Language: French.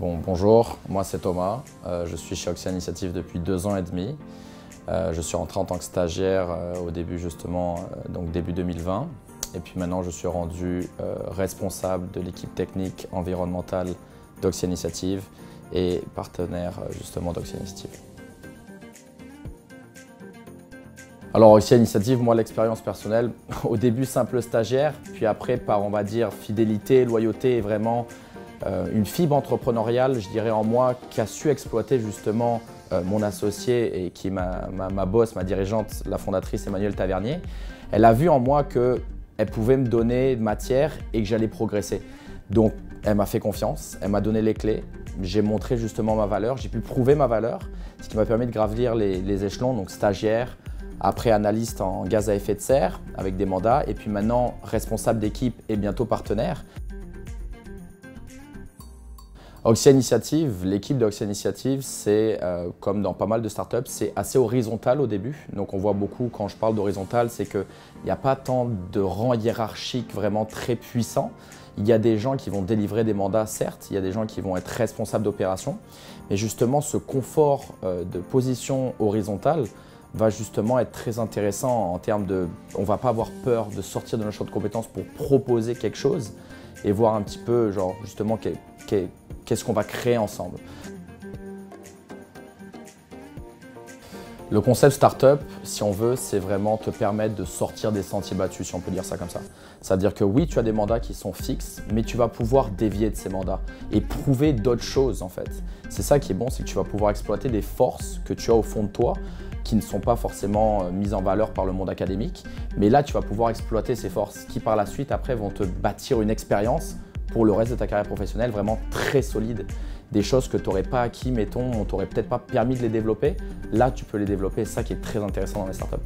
Bonjour, moi c'est Thomas, je suis chez Oxia Initiative depuis 2 ans et demi. Je suis rentré en tant que stagiaire au début justement, donc début 2020. Et puis maintenant je suis rendu responsable de l'équipe technique environnementale d'Oxia Initiative et partenaire justement d'Oxia Initiative. Alors Oxia Initiative, moi l'expérience personnelle, au début simple stagiaire, puis après par on va dire fidélité, loyauté et vraiment une fibre entrepreneuriale, je dirais en moi, qui a su exploiter justement mon associé et qui est ma boss, ma dirigeante, la fondatrice Emmanuelle Tavernier. Elle a vu en moi qu'elle pouvait me donner matière et que j'allais progresser. Donc elle m'a fait confiance, elle m'a donné les clés, j'ai montré justement ma valeur, j'ai pu prouver ma valeur, ce qui m'a permis de gravir les échelons, donc stagiaire, après analyste en gaz à effet de serre avec des mandats et puis maintenant responsable d'équipe et bientôt partenaire. Oxia Initiative, l'équipe d'Oxia Initiative, c'est comme dans pas mal de startups, c'est assez horizontal au début. Donc on voit beaucoup quand je parle d'horizontal, c'est qu'il n'y a pas tant de rang hiérarchique vraiment très puissant. Il y a des gens qui vont délivrer des mandats, certes, il y a des gens qui vont être responsables d'opérations, mais justement ce confort de position horizontale va justement être très intéressant en termes de… On ne va pas avoir peur de sortir de notre champ de compétences pour proposer quelque chose et voir un petit peu genre justement qu'est-ce qu'on va créer ensemble. Le concept startup, si on veut, c'est vraiment te permettre de sortir des sentiers battus, si on peut dire ça comme ça. C'est-à-dire que oui, tu as des mandats qui sont fixes, mais tu vas pouvoir dévier de ces mandats et prouver d'autres choses en fait. C'est ça qui est bon, c'est que tu vas pouvoir exploiter des forces que tu as au fond de toi, qui ne sont pas forcément mises en valeur par le monde académique. Mais là, tu vas pouvoir exploiter ces forces qui par la suite, après, vont te bâtir une expérience pour le reste de ta carrière professionnelle vraiment très solide. Des choses que tu n'aurais pas acquis, mettons, on t'aurait peut-être pas permis de les développer. Là, tu peux les développer, c'est ça qui est très intéressant dans les startups.